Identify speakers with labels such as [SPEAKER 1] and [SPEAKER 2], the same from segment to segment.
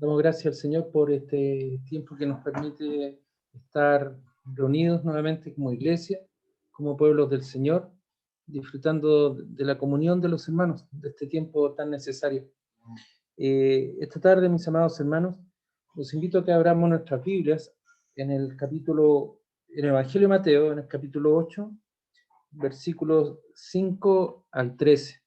[SPEAKER 1] Damos gracias al Señor por este tiempo que nos permite estar reunidos nuevamente como iglesia, como pueblos del Señor, disfrutando de la comunión de los hermanos, de este tiempo tan necesario. Esta tarde, mis amados hermanos, los invito a que abramos nuestras Biblias en el Evangelio de Mateo, en el capítulo 8, versículos 5 al 13.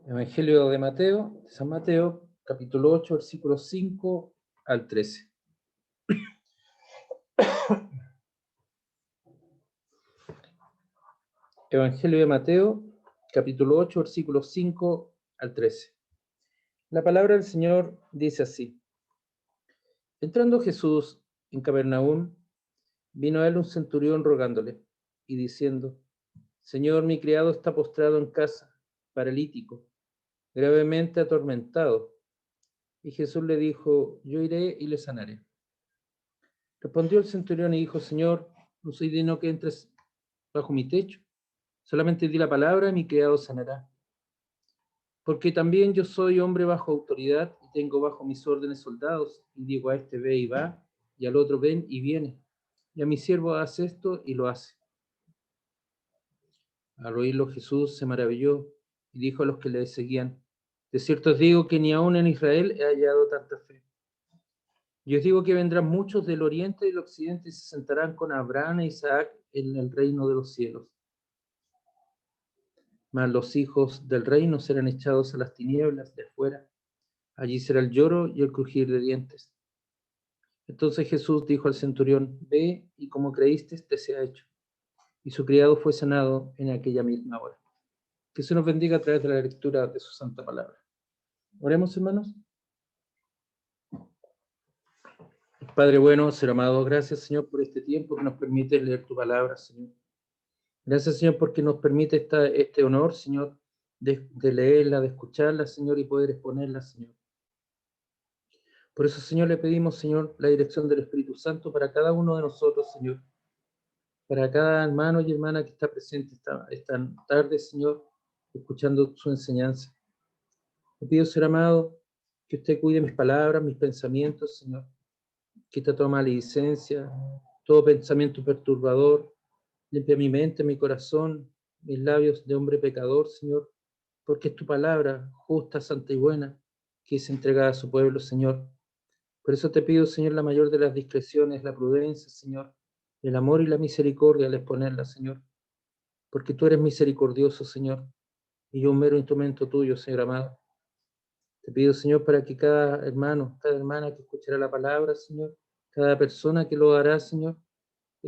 [SPEAKER 1] Evangelio de Mateo, de San Mateo, capítulo 8, versículos 5 al 13. Evangelio de Mateo, capítulo 8, versículos 5 al 13. La palabra del Señor dice así: Entrando Jesús en Capernaum, vino a él un centurión rogándole y diciendo: Señor, mi criado está postrado en casa, paralítico, gravemente atormentado. Y Jesús le dijo: Yo iré y le sanaré. Respondió el centurión y dijo: Señor, no soy digno que entres bajo mi techo. Solamente di la palabra y mi criado sanará. Porque también yo soy hombre bajo autoridad y tengo bajo mis órdenes soldados, y digo a este ve y va, y al otro ven y viene, y a mi siervo hace esto y lo hace. Al oírlo Jesús se maravilló y dijo a los que le seguían: De cierto os digo que ni aun en Israel he hallado tanta fe. Y os digo que vendrán muchos del oriente y del occidente y se sentarán con Abraham e Isaac en el reino de los cielos. Mas los hijos del reino serán echados a las tinieblas de afuera. Allí será el lloro y el crujir de dientes. Entonces Jesús dijo al centurión: Ve, y como creíste, te sea hecho. Y su criado fue sanado en aquella misma hora. Que se nos bendiga a través de la lectura de su santa palabra. Oremos, hermanos. Padre bueno, ser amado, gracias, Señor, por este tiempo que nos permite leer tu palabra, Señor. Gracias, Señor, porque nos permite este honor, Señor, de leerla, de escucharla, Señor, y poder exponerla, Señor. Por eso, Señor, le pedimos, Señor, la dirección del Espíritu Santo para cada uno de nosotros, Señor. Para cada hermano y hermana que está presente esta tarde, Señor, escuchando su enseñanza. Le pido, ser amado, que usted cuide mis palabras, mis pensamientos, Señor. Quita toda maledicencia, todo pensamiento perturbador. Limpia mi mente, mi corazón, mis labios de hombre pecador, Señor, porque es tu palabra, justa, santa y buena, que es entregada a su pueblo, Señor. Por eso te pido, Señor, la mayor de las discreciones, la prudencia, Señor, el amor y la misericordia al exponerla, Señor, porque tú eres misericordioso, Señor, y yo un mero instrumento tuyo, Señor amado. Te pido, Señor, para que cada hermano, cada hermana que escuchará la palabra, Señor, cada persona que lo hará, Señor,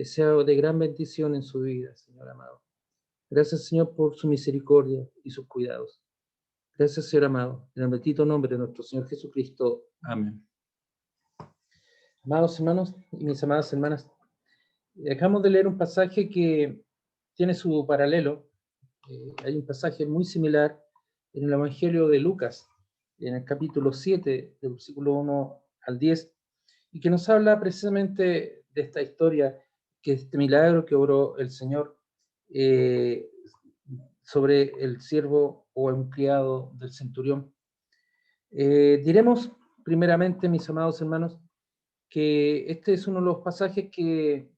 [SPEAKER 1] sea de gran bendición en su vida, Señor amado. Gracias, Señor, por su misericordia y sus cuidados. Gracias, Señor amado, en el bendito nombre de nuestro Señor Jesucristo. Amén. Amados hermanos y mis amadas hermanas, acabamos de leer un pasaje que tiene su paralelo. Hay un pasaje muy similar en el Evangelio de Lucas, en el capítulo 7, del versículo 1 al 10, y que nos habla precisamente de esta historia, que este milagro que obró el Señor sobre el siervo o empleado del centurión. Diremos primeramente, mis amados hermanos, que este es uno de los pasajes que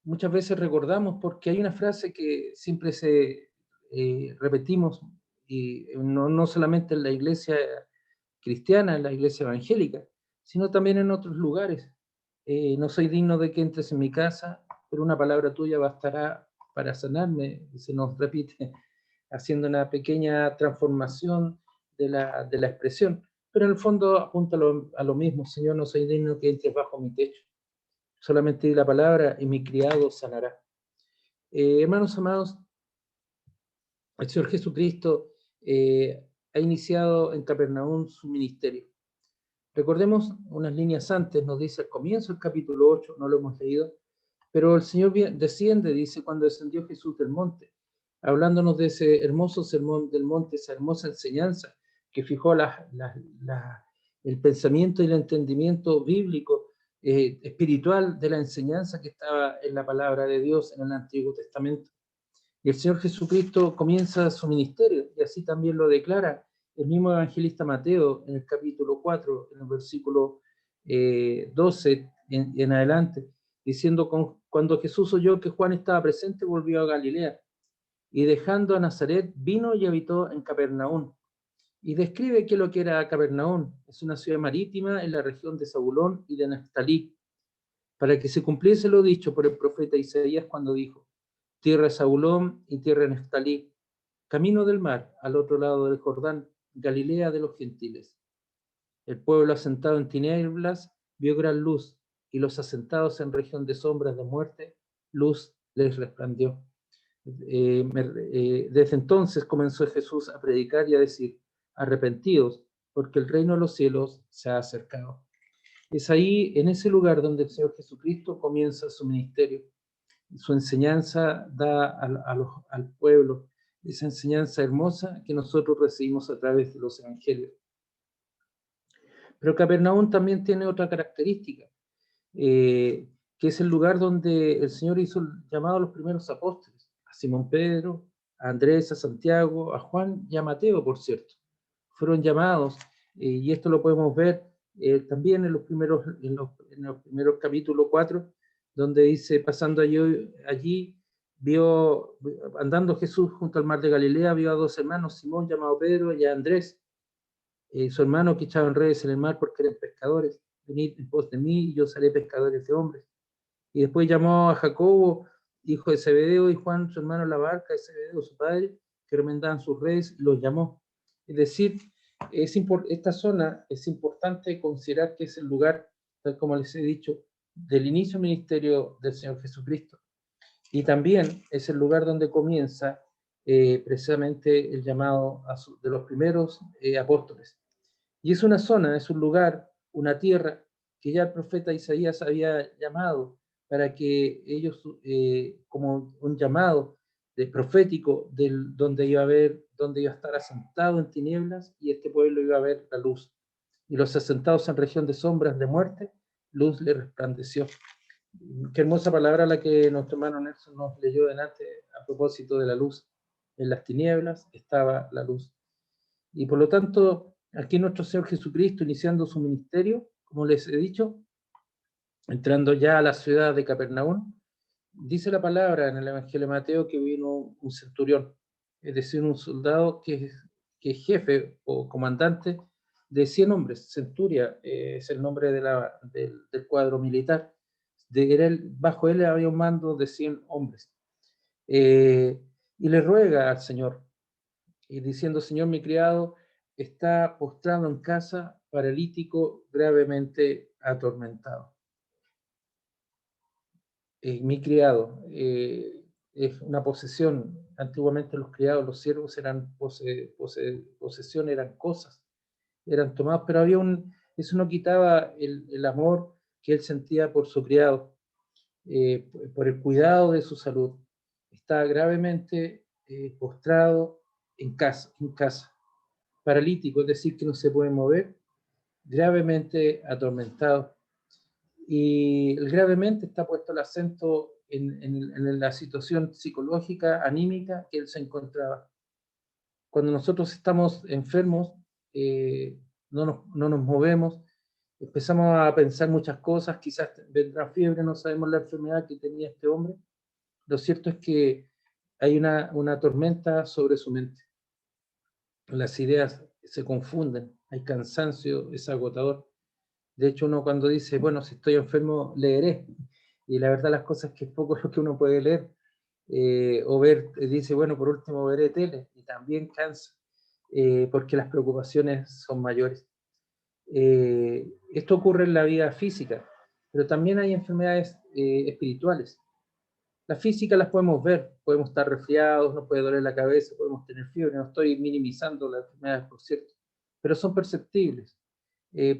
[SPEAKER 1] muchas veces recordamos, porque hay una frase que siempre repetimos, y no solamente en la iglesia cristiana, en la iglesia evangélica, sino también en otros lugares. No soy digno de que entres en mi casa, pero una palabra tuya bastará para sanarme. Se nos repite, haciendo una pequeña transformación de la expresión, pero en el fondo apunta a lo mismo: Señor, no soy digno que entres bajo mi techo. Solamente di la palabra y mi criado sanará. Hermanos amados, el Señor Jesucristo ha iniciado en Capernaum su ministerio. Recordemos unas líneas antes, nos dice al comienzo del capítulo 8, no lo hemos leído, pero el Señor desciende, dice, cuando descendió Jesús del monte, hablándonos de ese hermoso sermón del monte, esa hermosa enseñanza que fijó el pensamiento y el entendimiento bíblico, espiritual de la enseñanza que estaba en la palabra de Dios en el Antiguo Testamento. Y el Señor Jesucristo comienza su ministerio, y así también lo declara el mismo evangelista Mateo, en el capítulo 4, en el versículo 12 en adelante, diciendo, cuando Jesús oyó que Juan estaba presente, volvió a Galilea, y dejando a Nazaret, vino y habitó en Capernaum. Y describe qué es lo que era Capernaum. Es una ciudad marítima en la región de Zabulón y de Neftalí, para que se cumpliese lo dicho por el profeta Isaías cuando dijo, tierra de Zabulón y tierra de Neftalí, camino del mar, al otro lado del Jordán, Galilea de los gentiles. El pueblo asentado en tinieblas vio gran luz, y los asentados en región de sombras de muerte, luz les resplandeció. Desde entonces comenzó Jesús a predicar y a decir, arrepentidos, porque el reino de los cielos se ha acercado. Es ahí, en ese lugar, donde el Señor Jesucristo comienza su ministerio. Su enseñanza da al pueblo esa enseñanza hermosa que nosotros recibimos a través de los evangelios. Pero Capernaum también tiene otra característica, que es el lugar donde el Señor hizo el llamado a los primeros apóstoles, a Simón Pedro, a Andrés, a Santiago, a Juan y a Mateo, por cierto. Fueron llamados, y esto lo podemos ver también en los primeros capítulos 4, donde dice, pasando allí, vio, andando Jesús junto al mar de Galilea, vio a dos hermanos, Simón llamado Pedro y a Andrés, su hermano, que echaban redes en el mar porque eran pescadores. Venid en pos de mí y yo seré pescadores de hombres. Y después llamó a Jacobo, hijo de Zebedeo, y Juan, su hermano, en la barca de Zebedeo, su padre, que remendaban sus redes, y los llamó. Es decir, esta zona es importante considerar que es el lugar, tal como les he dicho, del inicio del ministerio del Señor Jesucristo. Y también es el lugar donde comienza precisamente el llamado de los primeros apóstoles. Y es una zona, es un lugar, una tierra que ya el profeta Isaías había llamado para que ellos, como un llamado profético, donde iba a estar asentado en tinieblas, y este pueblo iba a ver la luz. Y los asentados en región de sombras de muerte, luz le resplandeció. Qué hermosa palabra la que nuestro hermano Nelson nos leyó delante a propósito de la luz. En las tinieblas estaba la luz. Y por lo tanto, aquí nuestro Señor Jesucristo, iniciando su ministerio, como les he dicho, entrando ya a la ciudad de Capernaum, dice la palabra en el Evangelio de Mateo que vino un centurión, es decir, un soldado que es jefe o comandante de 100 hombres. Centuria es el nombre del cuadro militar. Bajo él había un mando de 100 hombres. Y le ruega al Señor, y diciendo, Señor, mi criado está postrado en casa, paralítico, gravemente atormentado. Mi criado es una posesión. Antiguamente los criados, los siervos eran posesión, eran cosas, eran tomados, pero eso no quitaba el amor que él sentía por su criado, por el cuidado de su salud. Está gravemente postrado en casa, paralítico, es decir, que no se puede mover, gravemente atormentado. Y el gravemente está puesto el acento en la situación psicológica, anímica que él se encontraba. Cuando nosotros estamos enfermos, no nos movemos, empezamos a pensar muchas cosas, quizás vendrá fiebre, no sabemos la enfermedad que tenía este hombre. Lo cierto es que hay una tormenta sobre su mente. Las ideas se confunden, hay cansancio, es agotador. De hecho, uno cuando dice, bueno, si estoy enfermo, leeré. Y la verdad las cosas es que es poco lo que uno puede leer. O ver, dice, bueno, por último veré tele. Y también cansa, porque las preocupaciones son mayores. Esto ocurre en la vida física, pero también hay enfermedades espirituales. Las físicas las podemos ver, podemos estar resfriados, nos puede doler la cabeza, podemos tener fiebre, no estoy minimizando las enfermedades, por cierto, pero son perceptibles.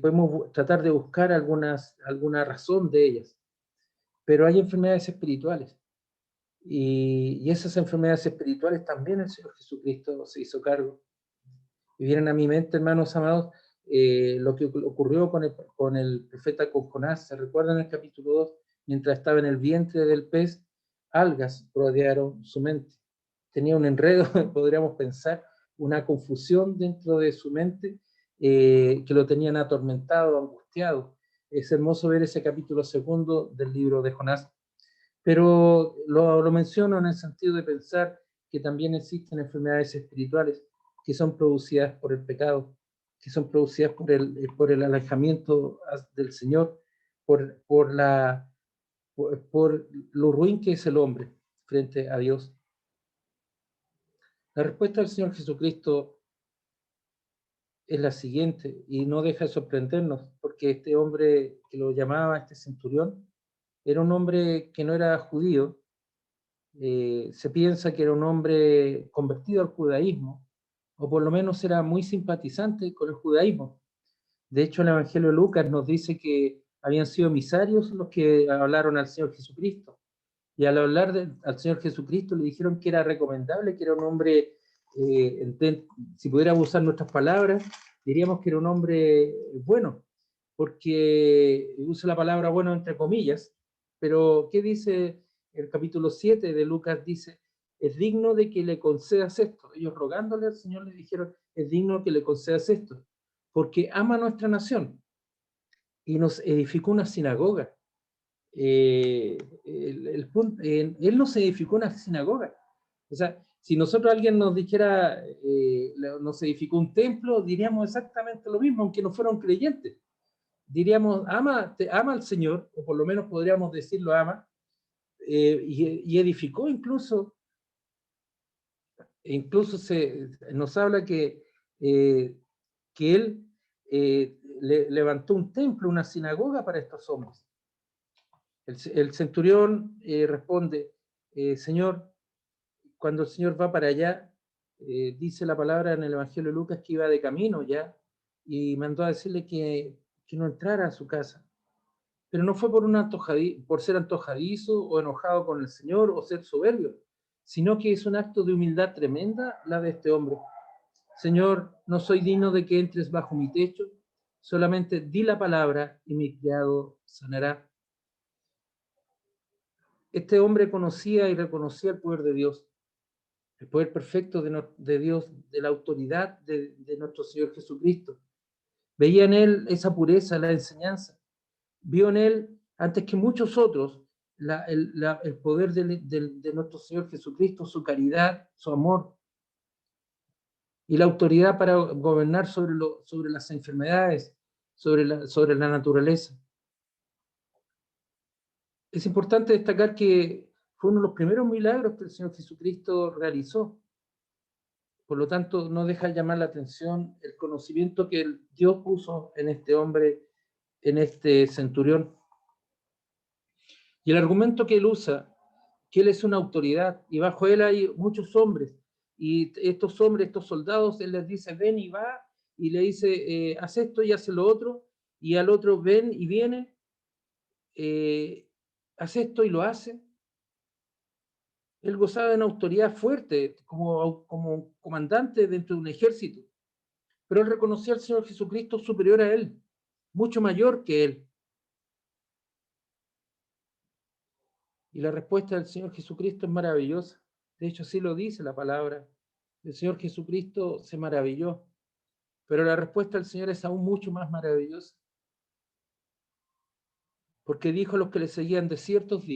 [SPEAKER 1] Podemos tratar de buscar alguna razón de ellas, pero hay enfermedades espirituales, y esas enfermedades espirituales también el Señor Jesucristo se hizo cargo. Y vienen a mi mente, hermanos amados, lo que ocurrió con el profeta Jonás. ¿Se recuerdan en el capítulo 2? Mientras estaba en el vientre del pez, algas rodearon su mente. Tenía un enredo, podríamos pensar, una confusión dentro de su mente que lo tenían atormentado, angustiado. Es hermoso ver ese capítulo 2 del libro de Jonás. Pero lo menciono en el sentido de pensar que también existen enfermedades espirituales que son producidas por el pecado, que son producidas por el alejamiento del Señor, por lo ruin que es el hombre frente a Dios. La respuesta del Señor Jesucristo es la siguiente, y no deja de sorprendernos, porque este hombre que lo llamaba, este centurión, era un hombre que no era judío. Se piensa que era un hombre convertido al judaísmo, o por lo menos era muy simpatizante con el judaísmo. De hecho, el Evangelio de Lucas nos dice que habían sido emisarios los que hablaron al Señor Jesucristo. Y al hablar al Señor Jesucristo le dijeron que era recomendable, que era un hombre, si pudiéramos usar nuestras palabras, diríamos que era un hombre bueno, porque usa la palabra bueno entre comillas, pero ¿qué dice el capítulo 7 de Lucas? Dice, es digno de que le concedas esto. Ellos rogándole al Señor le dijeron, es digno que le concedas esto, porque ama nuestra nación y nos edificó una sinagoga. Él no se edificó una sinagoga. O sea, si nosotros alguien nos dijera, nos edificó un templo, diríamos exactamente lo mismo, aunque no fueran creyentes. Diríamos, ama al Señor, o por lo menos podríamos decirlo ama, y edificó incluso nos habla que él levantó un templo, una sinagoga para estos hombres. El centurión responde, Señor, cuando el Señor va para allá, dice la palabra en el Evangelio de Lucas que iba de camino ya, y mandó a decirle que no entrara a su casa. Pero no fue por ser antojadizo o enojado con el Señor o ser soberbio, sino que es un acto de humildad tremenda la de este hombre. Señor, no soy digno de que entres bajo mi techo, solamente di la palabra y mi criado sanará. Este hombre conocía y reconocía el poder de Dios, el poder perfecto de Dios, de la autoridad de nuestro Señor Jesucristo. Veía en él esa pureza, la enseñanza. Vio en él, antes que muchos otros, el poder de nuestro Señor Jesucristo, su caridad, su amor, y la autoridad para gobernar sobre las enfermedades, sobre la naturaleza. Es importante destacar que fue uno de los primeros milagros que el Señor Jesucristo realizó. Por lo tanto, no deja de llamar la atención el conocimiento que Dios puso en este hombre, en este centurión. Y el argumento que él usa, que él es una autoridad, y bajo él hay muchos hombres, y estos hombres, estos soldados, él les dice, ven y va, y le dice, haz esto y haz lo otro, y al otro ven y viene, hace esto y lo hace. Él gozaba de una autoridad fuerte como comandante dentro de un ejército, pero él reconocía al Señor Jesucristo superior a él, mucho mayor que él. Y la respuesta del Señor Jesucristo es maravillosa. De hecho, así lo dice la palabra. El Señor Jesucristo se maravilló, pero la respuesta del Señor es aún mucho más maravillosa. Porque dijo a los que le seguían, de cierto os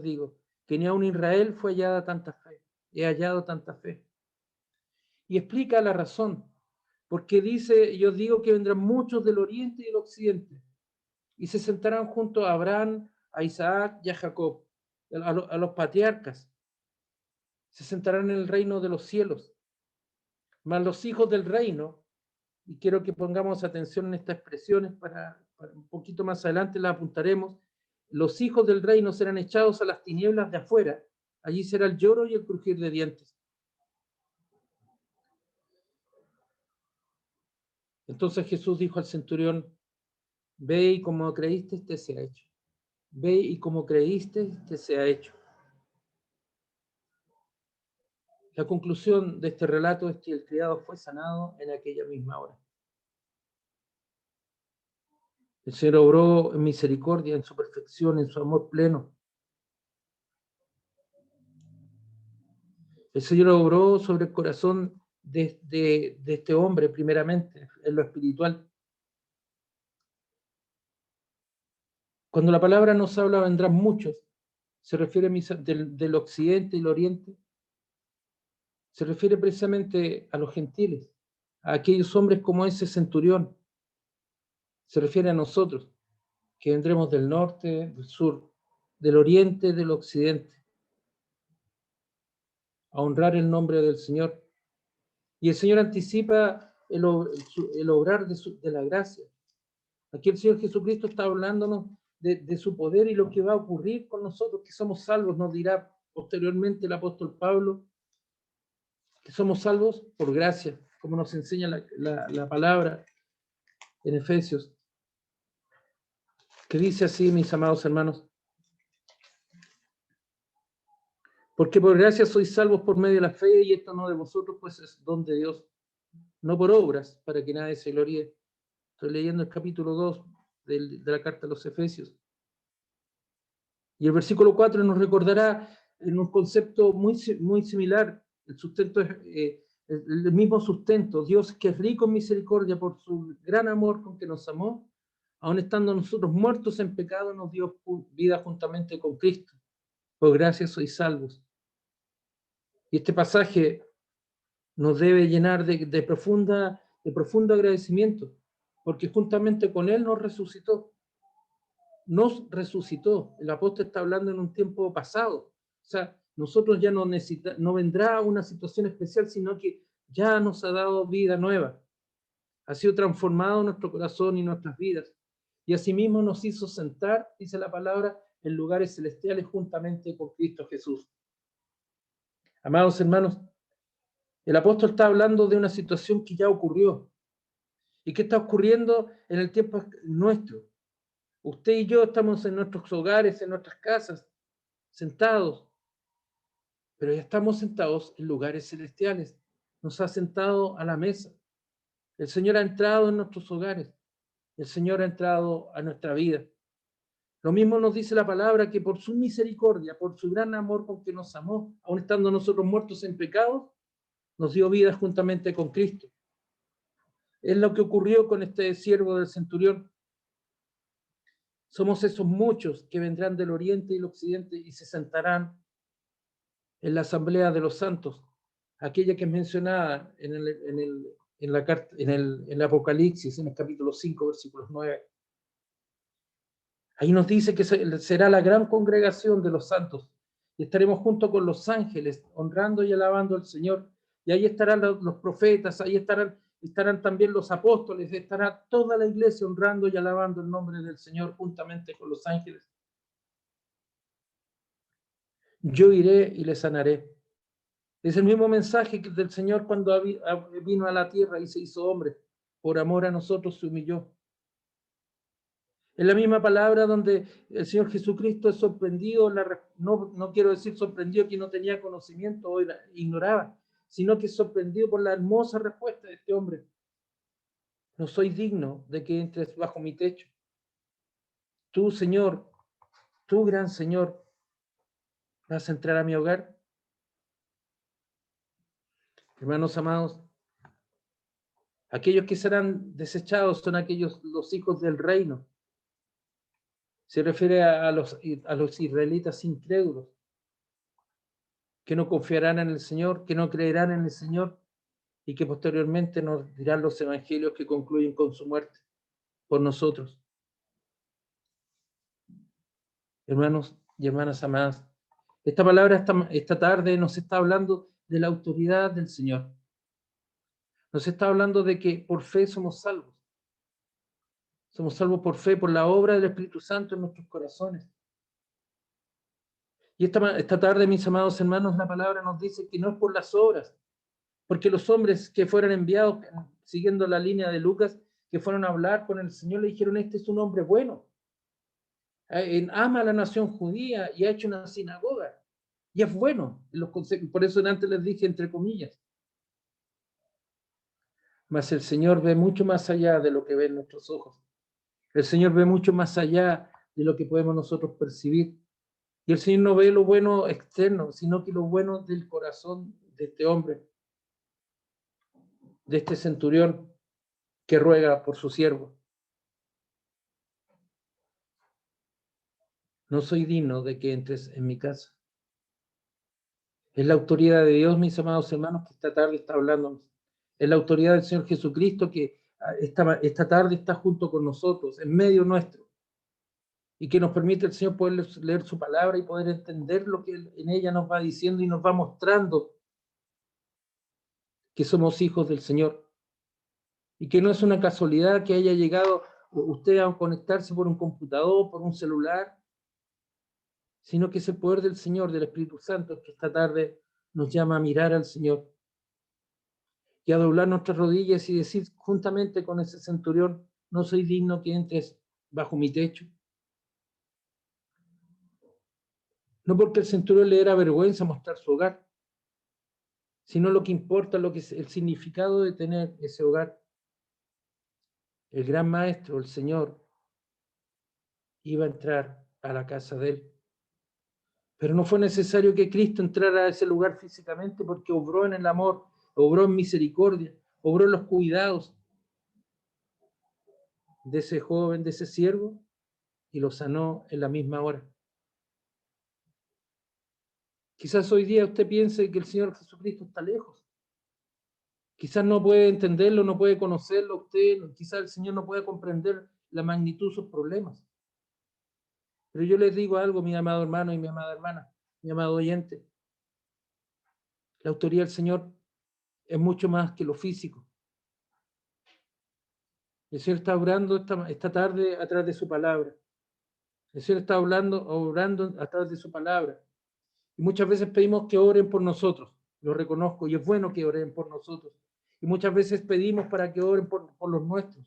[SPEAKER 1] digo, que ni aun en Israel fue hallada tanta fe, he hallado tanta fe. Y explica la razón, porque dice, yo digo que vendrán muchos del oriente y del occidente, y se sentarán junto a Abraham, a Isaac y a Jacob, a los patriarcas, se sentarán en el reino de los cielos, mas los hijos del reino, y quiero que pongamos atención en estas expresiones para un poquito más adelante las apuntaremos, los hijos del reino serán echados a las tinieblas de afuera, allí será el lloro y el crujir de dientes. Entonces Jesús dijo al centurión, ve y como creíste, te sea hecho. Ve y como creíste, te sea hecho. La conclusión de este relato es que el criado fue sanado en aquella misma hora. El Señor obró en misericordia, en su perfección, en su amor pleno. El Señor obró sobre el corazón de este hombre, primeramente, en lo espiritual. Cuando la palabra nos habla, vendrán muchos. Se refiere del occidente y el oriente. Se refiere precisamente a los gentiles, a aquellos hombres como ese centurión. Se refiere a nosotros, que vendremos del norte, del sur, del oriente, del occidente, a honrar el nombre del Señor. Y el Señor anticipa el obrar de la gracia. Aquí el Señor Jesucristo está hablándonos de su poder y lo que va a ocurrir con nosotros, que somos salvos. Nos dirá posteriormente el apóstol Pablo que somos salvos por gracia, como nos enseña la palabra en Efesios, que dice así, mis amados hermanos: porque por gracia sois salvos por medio de la fe, y esto no de vosotros, pues es don de Dios, no por obras, para que nadie se gloríe. Estoy leyendo el capítulo 2 de la carta a los Efesios. Y el versículo 4 nos recordará en un concepto muy similar. El sustento es el mismo sustento. Dios, que es rico en misericordia por su gran amor con que nos amó, aun estando nosotros muertos en pecado, nos dio vida juntamente con Cristo. Por gracia sois salvos. Y este pasaje nos debe llenar de profundo agradecimiento, porque juntamente con Él nos resucitó. Nos resucitó. El apóstol está hablando en un tiempo pasado. O sea, nosotros ya no vendrá una situación especial, sino que ya nos ha dado vida nueva. Ha sido transformado nuestro corazón y nuestras vidas. Y asimismo nos hizo sentar, dice la palabra, en lugares celestiales juntamente con Cristo Jesús. Amados hermanos, el apóstol está hablando de una situación que ya ocurrió y que está ocurriendo en el tiempo nuestro. Usted y yo estamos en nuestros hogares, en nuestras casas, sentados, pero ya estamos sentados en lugares celestiales. Nos ha sentado a la mesa. El Señor ha entrado en nuestros hogares. El Señor ha entrado a nuestra vida. Lo mismo nos dice la palabra, que por su misericordia, por su gran amor con que nos amó, aun estando nosotros muertos en pecados, nos dio vida juntamente con Cristo. Es lo que ocurrió con este siervo del centurión. Somos esos muchos que vendrán del oriente y el occidente y se sentarán en la asamblea de los santos, aquella que es mencionada en el Apocalipsis, en el capítulo 5, versículos 9. Ahí nos dice que será la gran congregación de los santos y estaremos junto con los ángeles honrando y alabando al Señor. Y ahí estarán los profetas, ahí estarán también los apóstoles, estará toda la iglesia honrando y alabando el nombre del Señor juntamente con los ángeles. Yo iré y les sanaré. Es el mismo mensaje que del Señor cuando vino a la tierra y se hizo hombre. Por amor a nosotros se humilló. Es la misma palabra donde el Señor Jesucristo es sorprendido, no quiero decir sorprendido que no tenía conocimiento o ignoraba, sino que es sorprendido por la hermosa respuesta de este hombre. No soy digno de que entres bajo mi techo. Tú, Señor, tú, gran Señor, vas a entrar a mi hogar. Hermanos amados, aquellos que serán desechados son los hijos del reino. Se refiere a los israelitas incrédulos, que no confiarán en el Señor, que no creerán en el Señor, y que posteriormente nos dirán los evangelios que concluyen con su muerte por nosotros. Hermanos y hermanas amadas, esta palabra esta tarde nos está hablando de la autoridad del Señor. Nos está hablando de que por fe somos salvos. Somos salvos por fe, por la obra del Espíritu Santo en nuestros corazones. Y esta tarde, mis amados hermanos, la palabra nos dice que no es por las obras, porque los hombres que fueron enviados, siguiendo la línea de Lucas, que fueron a hablar con el Señor, le dijeron: este es un hombre bueno, ama a la nación judía y ha hecho una sinagoga, y es bueno en los consejos. Por eso antes les dije entre comillas. Mas el Señor ve mucho más allá de lo que ven nuestros ojos. El Señor ve mucho más allá de lo que podemos nosotros percibir. Y el Señor no ve lo bueno externo, sino que lo bueno del corazón de este hombre. de este centurión que ruega por su siervo. No soy digno de que entres en mi casa. Es la autoridad de Dios, mis amados hermanos, que esta tarde está hablándonos. Es la autoridad del Señor Jesucristo que esta tarde está junto con nosotros, en medio nuestro, y que nos permite el Señor poder leer su palabra y poder entender lo que en ella nos va diciendo y nos va mostrando que somos hijos del Señor. Y que no es una casualidad que haya llegado usted a conectarse por un computador, por un celular, sino que es el poder del Señor, del Espíritu Santo, que esta tarde nos llama a mirar al Señor y a doblar nuestras rodillas y decir juntamente con ese centurión, no soy digno que entres bajo mi techo. No porque el centurión le era vergüenza mostrar su hogar, sino lo que importa, lo que es el significado de tener ese hogar. El gran maestro, el Señor, iba a entrar a la casa de él. Pero no fue necesario que Cristo entrara a ese lugar físicamente porque obró en el amor, obró en misericordia, obró en los cuidados de ese joven, de ese siervo, y lo sanó en la misma hora. Quizás hoy día usted piense que el Señor Jesucristo está lejos. Quizás no puede entenderlo, no puede conocerlo usted, quizás el Señor no puede comprender la magnitud de sus problemas. Pero yo les digo algo, mi amado hermano y mi amada hermana, mi amado oyente. La autoridad del Señor es mucho más que lo físico. El Señor está obrando esta tarde a través de su palabra. El Señor está obrando a través de su palabra. Y muchas veces pedimos que oren por nosotros. Lo reconozco y es bueno que oren por nosotros. Y muchas veces pedimos para que oren por los nuestros.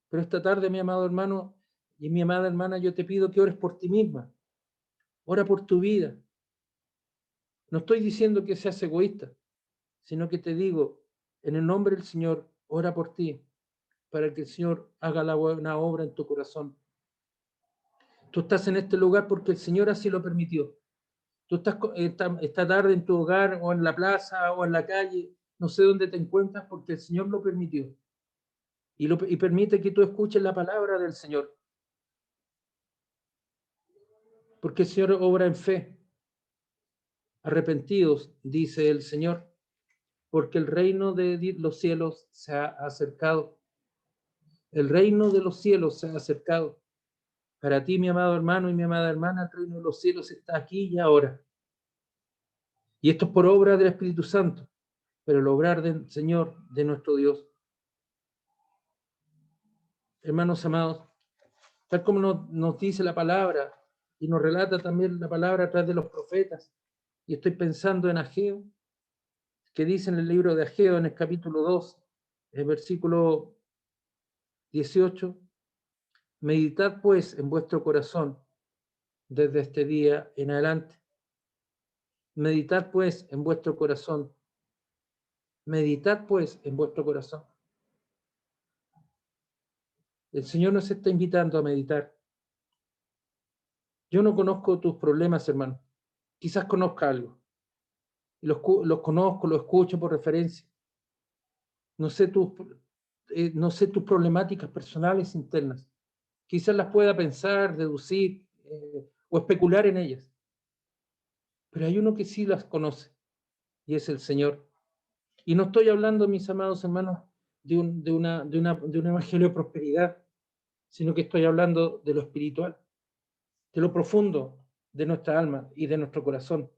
[SPEAKER 1] Pero esta tarde, mi amado hermano y mi amada hermana, yo te pido que ores por ti misma. Ora por tu vida. No estoy diciendo que seas egoísta, sino que te digo, en el nombre del Señor, ora por ti, para que el Señor haga la buena obra en tu corazón. Tú estás en este lugar porque el Señor así lo permitió. Tú estás esta tarde en tu hogar o en la plaza o en la calle, no sé dónde te encuentras porque el Señor lo permitió. Y permite que tú escuches la palabra del Señor. Porque el Señor obra en fe. Arrepentidos, dice el Señor, porque el reino de los cielos se ha acercado. El reino de los cielos se ha acercado. Para ti, mi amado hermano y mi amada hermana, el reino de los cielos está aquí y ahora. Y esto es por obra del Espíritu Santo, pero el obrar del Señor, de nuestro Dios. Hermanos amados, tal como nos dice la palabra y nos relata también la palabra a través de los profetas, y estoy pensando en Ageo, que dice en el libro de Ageo, en el capítulo 2, el versículo 18, meditad pues en vuestro corazón desde este día en adelante. Meditad pues en vuestro corazón. Meditad pues en vuestro corazón. El Señor nos está invitando a meditar. Yo no conozco tus problemas, hermano. Quizás conozca algo. Los conozco, los escucho por referencia. No sé tus problemáticas personales internas. Quizás las pueda pensar, deducir o especular en ellas. Pero hay uno que sí las conoce y es el Señor. Y no estoy hablando, mis amados hermanos, de un evangelio de prosperidad, sino que estoy hablando de lo espiritual, de lo profundo de nuestra alma y de nuestro corazón.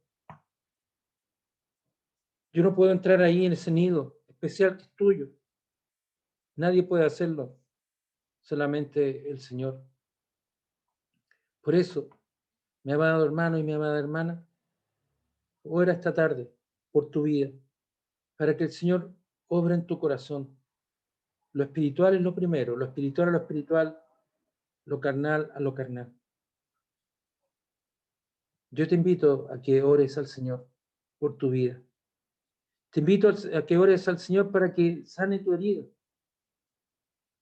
[SPEAKER 1] Yo no puedo entrar ahí en ese nido especial que es tuyo. Nadie puede hacerlo, solamente el Señor. Por eso, mi amado hermano y mi amada hermana, ora esta tarde por tu vida, para que el Señor obre en tu corazón. Lo espiritual es lo primero, lo espiritual a lo espiritual, lo carnal a lo carnal. Yo te invito a que ores al Señor por tu vida. Te invito a que ores al Señor para que sane tu herida.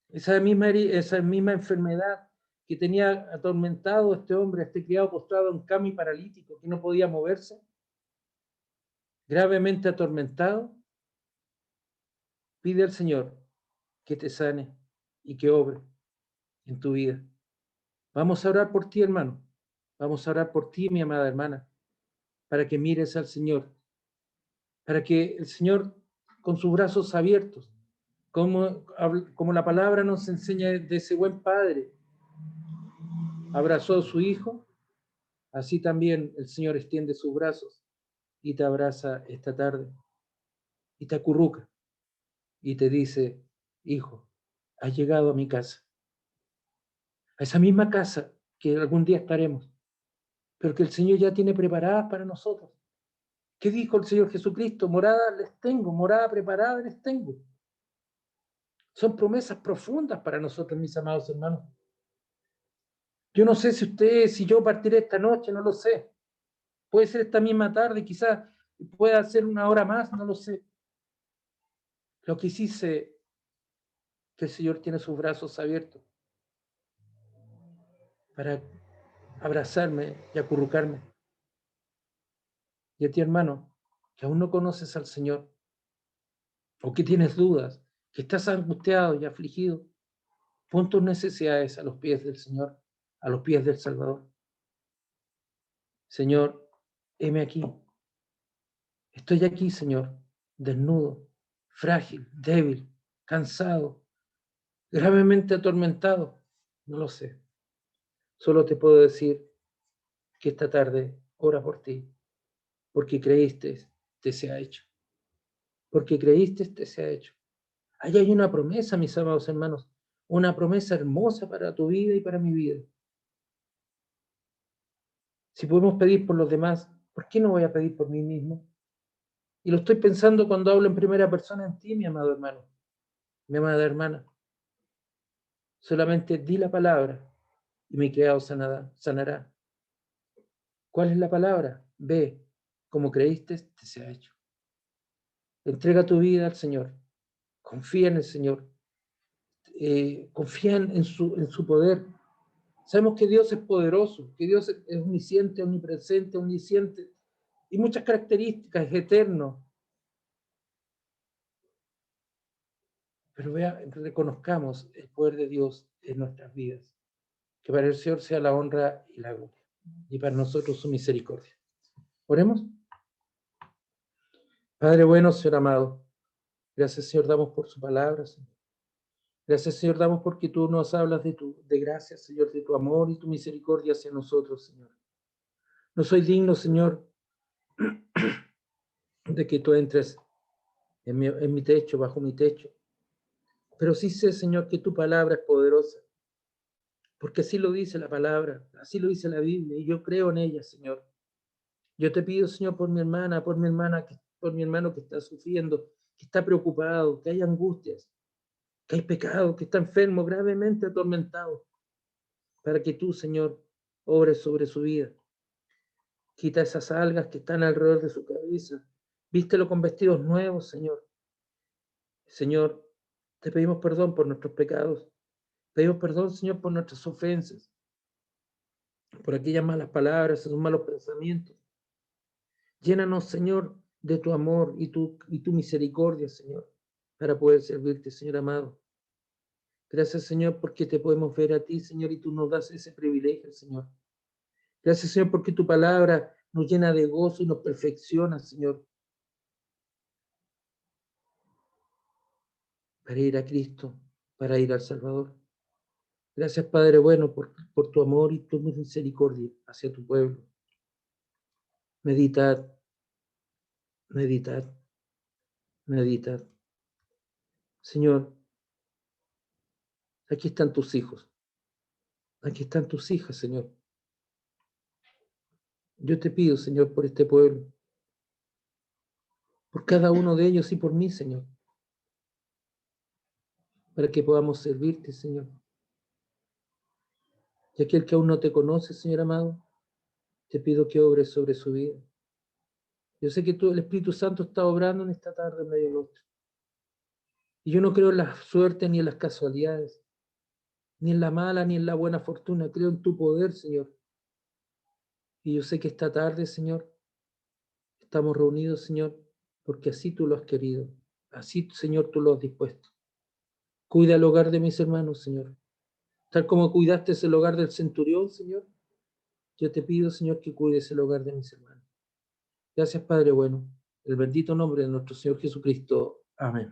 [SPEAKER 1] Esa misma enfermedad que tenía atormentado a este hombre, a este criado postrado en cama y paralítico, que no podía moverse, gravemente atormentado. Pide al Señor que te sane y que obre en tu vida. Vamos a orar por ti, hermano. Vamos a orar por ti, mi amada hermana, para que mires al Señor, para que el Señor, con sus brazos abiertos, como la palabra nos enseña de ese buen padre, abrazó a su hijo, así también el Señor extiende sus brazos y te abraza esta tarde y te acurruca y te dice: hijo, has llegado a mi casa, a esa misma casa que algún día estaremos, pero que el Señor ya tiene preparada para nosotros. ¿Qué dijo el Señor Jesucristo? Morada les tengo, morada preparada les tengo. Son promesas profundas para nosotros, mis amados hermanos. Yo no sé si yo partiré esta noche, no lo sé. Puede ser esta misma tarde, quizás pueda ser una hora más, no lo sé. Lo que sí sé que el Señor tiene sus brazos abiertos para abrazarme y acurrucarme. Y a ti, hermano, que aún no conoces al Señor, o que tienes dudas, que estás angustiado y afligido, pon tus necesidades a los pies del Señor, a los pies del Salvador. Señor, heme aquí. Estoy aquí, Señor, desnudo, frágil, débil, cansado, gravemente atormentado. No lo sé. Solo te puedo decir que esta tarde ora por ti, porque creíste, te se ha hecho. Porque creíste, te se ha hecho. Ahí hay una promesa, mis amados hermanos, una promesa hermosa para tu vida y para mi vida. Si podemos pedir por los demás, ¿por qué no voy a pedir por mí mismo? Y lo estoy pensando cuando hablo en primera persona en ti, mi amado hermano, mi amada hermana. Solamente di la palabra y mi criado sanará. ¿Cuál es la palabra? Ve, como creíste, te se ha hecho. Entrega tu vida al Señor. Confía en el Señor. Confía en su poder. Sabemos que Dios es poderoso, que Dios es omnisciente, omnipresente, omnisciente y muchas características, es eterno. Pero reconozcamos el poder de Dios en nuestras vidas. Que para el Señor sea la honra y la gloria, y para nosotros su misericordia. Oremos. Padre bueno, Señor amado, gracias, Señor, damos por su palabra, Señor. Gracias, Señor, damos porque tú nos hablas de gracia, Señor, de tu amor y tu misericordia hacia nosotros, Señor. No soy digno, Señor, de que tú entres en mi techo, bajo mi techo. Pero sí sé, Señor, que tu palabra es poderosa, porque así lo dice la palabra, así lo dice la Biblia, y yo creo en ella, Señor. Yo te pido, Señor, por mi hermana, por mi hermano que está sufriendo, que está preocupado, que hay angustias, que hay pecado, que está enfermo, gravemente atormentado, para que tú, Señor, obres sobre su vida. Quita esas algas que están alrededor de su cabeza. Vístelo con vestidos nuevos, Señor. Señor, te pedimos perdón por nuestros pecados. Pedimos perdón, Señor, por nuestras ofensas, por aquellas malas palabras, esos malos pensamientos. Llénanos, Señor, de tu amor y tu misericordia, Señor, para poder servirte, Señor amado. Gracias, Señor, porque te podemos ver a ti, Señor, y tú nos das ese privilegio, Señor. Gracias, Señor, porque tu palabra nos llena de gozo y nos perfecciona, Señor, para ir a Cristo, para ir al Salvador. Gracias, Padre bueno, por tu amor y tu misericordia hacia tu pueblo. Meditad, meditad, meditad. Señor, aquí están tus hijos. Aquí están tus hijas, Señor. Yo te pido, Señor, por este pueblo, por cada uno de ellos y por mí, Señor, para que podamos servirte, Señor. Y aquel que aún no te conoce, Señor amado, te pido que obres sobre su vida. Yo sé que tú, el Espíritu Santo, está obrando en esta tarde en medio nuestro. Y yo no creo en la suerte ni en las casualidades, ni en la mala ni en la buena fortuna. Creo en tu poder, Señor. Y yo sé que esta tarde, Señor, estamos reunidos, Señor, porque así tú lo has querido. Así, Señor, tú lo has dispuesto. Cuida el hogar de mis hermanos, Señor. Tal como cuidaste el hogar del centurión, Señor, yo te pido, Señor, que cuides el hogar de mis hermanos. Gracias, Padre bueno. En el bendito nombre de nuestro Señor Jesucristo. Amén.